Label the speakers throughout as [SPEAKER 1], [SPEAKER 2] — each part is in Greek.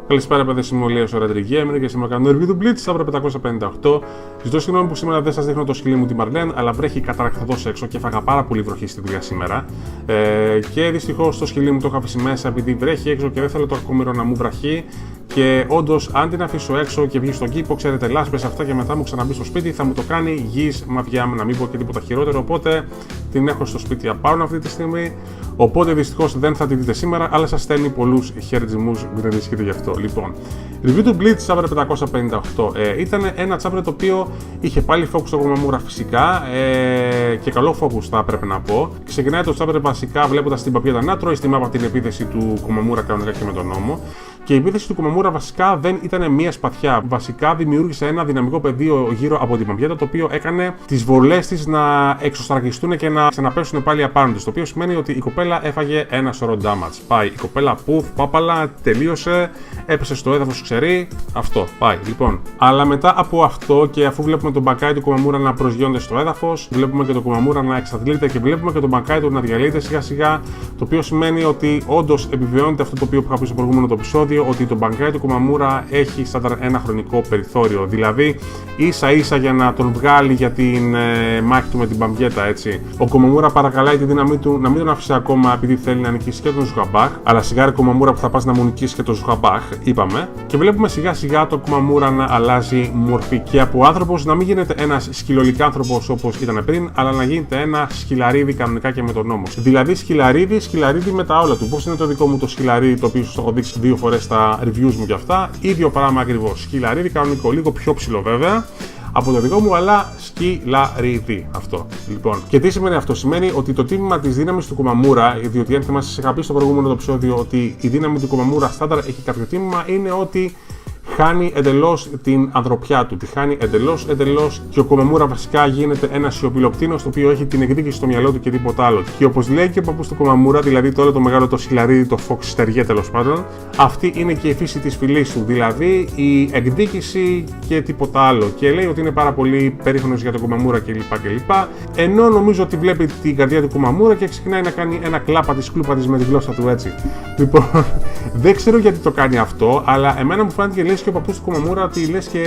[SPEAKER 1] Καλησπέρα, παιδιά. Είμαι ο Λέος, ο Retro Gamer και σήμερα κάνω review του Bleach Saber 558. Ζητώ συγγνώμη που σήμερα δεν σας δείχνω το σκυλί μου τη Marlene, αλλά βρέχει καταρακτωδώς έξω και έφαγα πάρα πολύ βροχή στη δουλειά σήμερα. Και δυστυχώς το σκυλί μου το έχω αφήσει μέσα επειδή βρέχει έξω και δεν θέλω το κακόμοιρο να μου βραχεί. Και όντως, αν την αφήσω έξω και βγει στον κήπο, ξέρετε, λάσπες αυτά και μετά μου ξαναμπεί στο σπίτι, θα μου το κάνει γης μαδιά, να μην πω και τίποτα χειρότερο. Οπότε την έχω στο σπίτι απάνω αυτή τη στιγμή. Οπότε δυστυχώς δεν θα τη δείτε σήμερα, αλλά σας στέλνει πολλούς χαιρετισμούς, μην ανησυχείτε γι' αυτό. Λοιπόν, review του Bleach Saber 558. Ήταν ένα chapter το οποίο είχε πάλι focus στο Komamura φυσικά και καλό focus θα έπρεπε να πω. Ξεκινάει το chapter βασικά βλέποντας την παπιέτα να τρώει στη μάπα την επίθεση του Komamura κανονικά και με τον νόμο. Και η επίθεση του Komamura βασικά δεν ήταν μία σπαθιά. Βασικά δημιούργησε ένα δυναμικό πεδίο γύρω από την παπιέτα, το οποίο έκανε τις βολές της να εξωστραγγιστούν και να ξαναπέσουν πάλι απάνω της. Το οποίο σημαίνει ότι η κοπέλα έφαγε ένα σωρό damage. Πάει η κοπέλα, πουφ, πάπαλα, τελείωσε, έπεσε στο έδαφος, ξέρει. Αυτό, πάει. Λοιπόν, αλλά μετά από αυτό και αφού βλέπουμε τον μπακάι του Komamura να προσγειώνεται στο έδαφος, βλέπουμε και τον Komamura να εξαντλείται και βλέπουμε και τον μπακάι του να διαλύεται σιγά σιγά. Το οποίο σημαίνει ότι όντως επιβεβαιώνεται αυτό το οποίο είχα πει στο προηγούμενο το επεισόδιο, ότι το μπακάι του Komamura έχει στάνταρ ένα χρονικό περιθώριο. Δηλαδή, ίσα ίσα για να τον βγάλει για την μάχη του με την Παμπιέτα, έτσι. Ο Komamura παρακαλάει τη δύναμή του να μην τον αφήσει ακόμα επειδή θέλει να νικήσει και τον Ζουχαμπάχ. Αλλά σιγά Komamura που θα πας να μου νικήσει και τον Ζουχαμπάχ, είπαμε. Και βλέπουμε σιγά σιγά το Komamura να αλλάζει μορφή. Και από άνθρωπος να μην γίνεται ένας σκυλολικάνθρωπος όπως ήταν πριν, αλλά να γίνεται ένα σκυλαρίδι κανονικά και με τον νόμο. Δηλαδή σκυλαρίδι με τα όλα του. Πώς είναι το δικό μου το σκυλαρίδι, το οποίο σου το έχω δείξει 2 φορές στα reviews μου και αυτά. Ίδιο πράγμα ακριβώς. Σκυλαρίδι κανονικό, λίγο πιο ψηλό βέβαια από το δικό μου, αλλά σκυλαρίδι αυτό. Λοιπόν, και τι σημαίνει αυτό? Σημαίνει ότι το τίμημα της δύναμης του Komamura, διότι αν θυμάστε, σας είχα πει στο προηγούμενο επεισόδιο ότι η δύναμη του Komamura στάνταρ έχει κάποιο τίμημα, είναι ότι χάνει εντελώς την ανθρωπιά του. Τη χάνει εντελώς και ο Komamura βασικά γίνεται ένα σιωπηλοκτήνος το οποίο έχει την εκδίκηση στο μυαλό του και τίποτα άλλο. Και όπως λέει και ο παππούς του Komamura, δηλαδή το όλο το μεγάλο το σκυλαρίδι, το Fox Terrier τέλος πάντων, αυτή είναι και η φύση της φυλής του. Δηλαδή η εκδίκηση και τίποτα άλλο. Και λέει ότι είναι πάρα πολύ περήφανος για τον Komamura κλπ. Ενώ νομίζω ότι βλέπει την καρδιά του Komamura και ξεκινάει να κάνει ένα κλάπα της κλούπα της με τη γλώσσα του έτσι. Λοιπόν, δεν ξέρω γιατί το κάνει αυτό, αλλά εμένα μου φάνηκε λες και ο παππούς του Komamura ότι λες και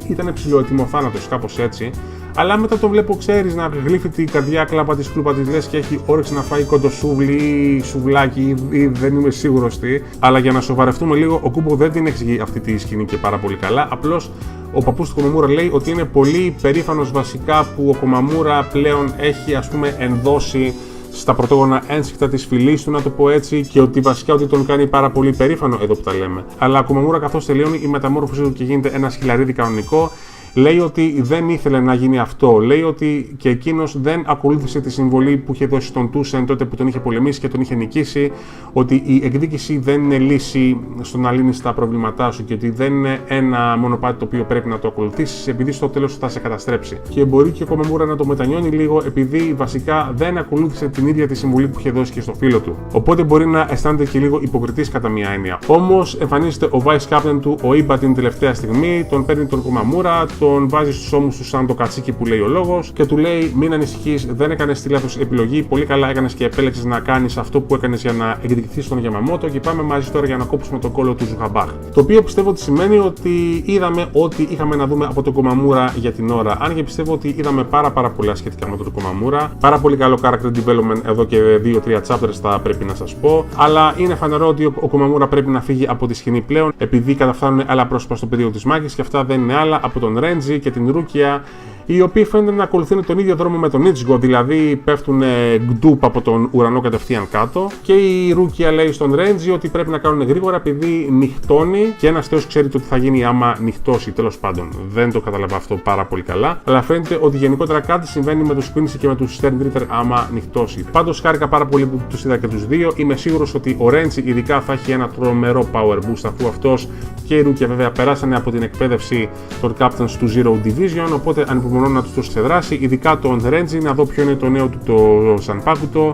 [SPEAKER 1] ήταν ψηλοετοιμο θάνατος, κάπως έτσι. Αλλά μετά τον βλέπω, ξέρεις, να γλύφει την καρδιά κλάπα της κλούπα της, λες και έχει όρεξη να φάει κοντοσούβλι ή σουβλάκι ή δεν είμαι σίγουρος τι. Αλλά για να σοβαρευτούμε λίγο, ο Κούμπο δεν την εξηγεί αυτή τη σκηνή και πάρα πολύ καλά. Απλώς ο παππούς του Komamura λέει ότι είναι πολύ περήφανος βασικά που ο Komamura πλέον έχει, ας πούμε, ενδώσει στα πρωτόγωνα ένσυχτα της φυλής του, να το πω έτσι, και ότι βασικά ότι τον κάνει πάρα πολύ περήφανο εδώ που τα λέμε. Αλλά ο Komamura, καθώς τελειώνει η μεταμόρφωση του και γίνεται ένα σκυλαρίδι κανονικό, λέει ότι δεν ήθελε να γίνει αυτό. Λέει ότι και εκείνος δεν ακολούθησε τη συμβολή που είχε δώσει στον Τούσεν τότε που τον είχε πολεμήσει και τον είχε νικήσει, ότι η εκδίκηση δεν είναι λύση στο να λύνεις τα προβλήματά σου και ότι δεν είναι ένα μονοπάτι το οποίο πρέπει να το ακολουθήσεις επειδή στο τέλος θα σε καταστρέψει. Και μπορεί και ο Komamura να το μετανιώνει λίγο επειδή βασικά δεν ακολούθησε την ίδια τη συμβολή που είχε δώσει και στο φίλο του. Οπότε μπορεί να αισθάνεται και λίγο υποκριτής κατά μία έννοια. Όμως εμφανίζεται ο Vice Captain του, ο Iba, την τελευταία στιγμή, τον παίρνει τον Komamura, τον βάζει στους ώμους του σαν το κατσίκι που λέει ο λόγος και του λέει: μην ανησυχείς, δεν έκανες τη λάθος επιλογή. Πολύ καλά έκανες και επέλεξες να κάνεις αυτό που έκανες για να εκδικηθείς τον Yamamoto και πάμε μαζί τώρα για να κόψουμε το κόλλο του Ζουχαμπάχ. Το οποίο πιστεύω ότι σημαίνει ότι είδαμε ό,τι είχαμε να δούμε από τον Komamura για την ώρα. Αν και πιστεύω ότι είδαμε πάρα πολλά σχετικά με τον Komamura. Πάρα πολύ καλό character development εδώ και 2-3 chapters θα πρέπει να σας πω. Αλλά είναι φανερό ότι ο Komamura πρέπει να φύγει από τη σκηνή πλέον επειδή καταφθάνουν άλλα πρόσωπα στο πεδίο της μάχης και αυτά δεν είναι άλλα από τον Renji και την Ρούκια, οι οποίοι φαίνεται να ακολουθούν τον ίδιο δρόμο με τον Ichigo, δηλαδή πέφτουν γκντουπ από τον ουρανό κατευθείαν κάτω. Και η Ρούκια λέει στον Renji ότι πρέπει να κάνουν γρήγορα επειδή νυχτώνει και ένας θεός ξέρει το τι θα γίνει άμα νυχτώσει. Τέλος πάντων, δεν το καταλαβαίνω αυτό πάρα πολύ καλά, αλλά φαίνεται ότι γενικότερα κάτι συμβαίνει με τους Quincy και με τους Sternritter άμα νυχτώσει. Πάντως χάρηκα πάρα πολύ που τους είδα και τους δύο. Είμαι σίγουρος ότι ο Renji ειδικά θα έχει ένα τρομερό power boost αφού αυτός και η Ρούκια βέβαια περάσανε από την εκπαίδευση των Captains του Zero Division, οπότε ανυπομονώ να τους δώσει σε δράση, ειδικά τον Renji, να δω ποιο είναι το νέο του το Zanpakuto,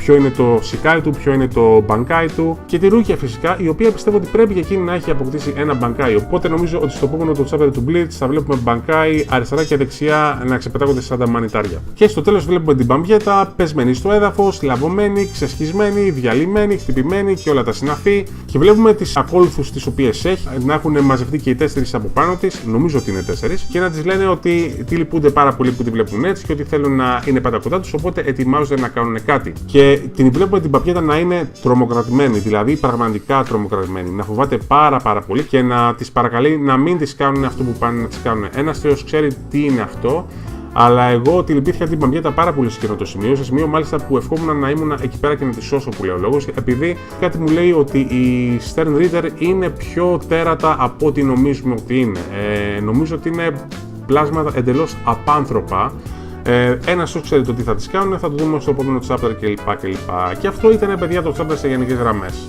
[SPEAKER 1] ποιο είναι το σικάρι του, ποιο είναι το μπανκάι του και τη Ρούκια φυσικά, η οποία πιστεύω ότι πρέπει και εκείνη να έχει αποκτήσει ένα μπανκάι. Οπότε νομίζω ότι στο επόμενο το chapter του Bleach θα βλέπουμε μπανκάι αριστερά και δεξιά να ξεπετάγονται σαν τα μανιτάρια. Και στο τέλος βλέπουμε την Μπαμπιέτα πεσμένη στο έδαφος, λαβωμένη, ξεσχισμένη, διαλυμένη, χτυπημένη και όλα τα συναφή. Και βλέπουμε τις ακόλουθους τις οποίες έχει να έχουν μαζευτεί και οι 4 από πάνω της, νομίζω ότι είναι 4, και να τις λένε ότι τη λυπούνται πάρα πολύ που τη βλέπουν έτσι και ότι θέλουν να είναι πάντα κοντά τους, οπότε ετοιμάζονται να κάνουν κάτι. Και την βλέπουμε την Μπαμπιέτα να είναι τρομοκρατημένη, δηλαδή πραγματικά τρομοκρατημένη, να φοβάται πάρα πολύ και να τις παρακαλεί να μην τις κάνουν αυτό που πάνε να τις κάνουν. Ένας θεός ξέρει τι είναι αυτό. Αλλά εγώ τη λυπήθηκα την Μπαμπιέτα πάρα πολύ σε εκείνο το σημείο. Σε σημείο μάλιστα που ευχόμουν να ήμουν εκεί πέρα και να τη σώσω, που λέει ο λόγος. Επειδή κάτι μου λέει ότι η Stern Reader είναι πιο τέρατα από ό,τι νομίζουμε ότι είναι. Νομίζω ότι είναι πλάσματα εντελώς απάνθρωπα. Ένας σου ξέρει το τι θα τις κάνουν, θα το δούμε στο επόμενο chapter κλπ. Και αυτό ήταν, παιδιά, το chapter σε γενικές γραμμές.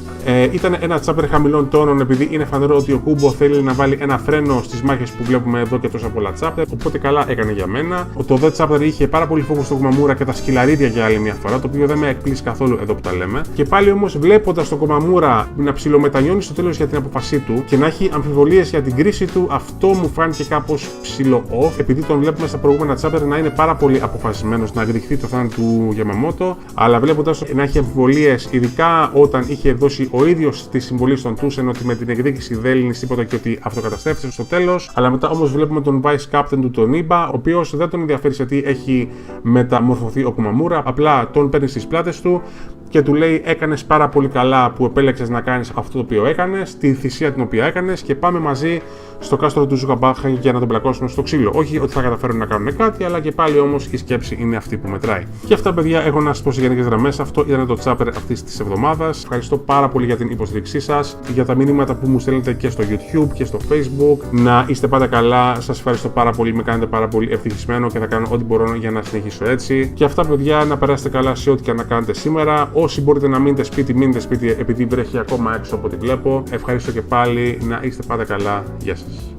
[SPEAKER 1] Ήταν ένα chapter χαμηλών τόνων, επειδή είναι φανερό ότι ο Κούμπο θέλει να βάλει ένα φρένο στις μάχες που βλέπουμε εδώ και τόσα πολλά chapter. Οπότε καλά έκανε για μένα. Το The Chapter είχε πάρα πολύ φόβο στο Κομαμούρα και τα σκυλαρίδια για άλλη μια φορά, το οποίο δεν με εκπλήσει καθόλου εδώ που τα λέμε. Και πάλι όμως, βλέποντας τον Κομαμούρα να ψιλομετανιώνει στο τέλος για την απόφασή του και να έχει αμφιβολίες για την κρίση του, αυτό μου φάνηκε κάπως ψιλο-off, επειδή τον βλέπουμε στα προηγούμενα chapter να είναι πάρα πολύ αποφασισμένος να εκδικηθεί το θάνατο του Γιαμαμότο, αλλά βλέποντας να έχει αμφιβολίες, ειδικά όταν είχε δώσει ο ίδιος τη συμβολή στον Τούσεν ότι με την εκδίκηση δεν λύνει τίποτα και ότι αυτοκαταστρέφεται στο τέλος. Αλλά μετά όμως βλέπουμε τον Vice Captain του, τον Ήμπα, ο οποίος δεν τον ενδιαφέρει σε τι έχει μεταμορφωθεί ο Κομαμούρα, απλά τον παίρνει στις πλάτες του και του λέει: έκανες πάρα πολύ καλά που επέλεξες να κάνεις αυτό το οποίο έκανες, τη θυσία την οποία έκανες, και πάμε μαζί στο κάστρο του Ζουκαμπάχα για να τον πλακώσουμε στο ξύλο. Όχι ότι θα καταφέρουν να κάνουν κάτι, αλλά και πάλι όμως η σκέψη είναι αυτή που μετράει. Και αυτά, παιδιά, έχω να σας πω σε γενικές γραμμές. Αυτό ήταν το chapter αυτής της εβδομάδας. Ευχαριστώ πάρα πολύ για την υποστήριξή σας, για τα μηνύματα που μου στέλνετε και στο YouTube και στο Facebook. Να είστε πάντα καλά. Σας ευχαριστώ πάρα πολύ. Με κάνετε πάρα πολύ ευτυχισμένο και θα κάνω ό,τι μπορώ για να συνεχίσω έτσι. Και αυτά, παιδιά, να περάσετε καλά σε ό,τι και να κάνετε σήμερα. Όσοι μπορείτε να μείνετε σπίτι, μείνετε σπίτι, επειδή βρέχει ακόμα έξω από ό,τι βλέπω. Ευχαριστώ και πάλι. Να είστε πάντα καλά. Γεια σας.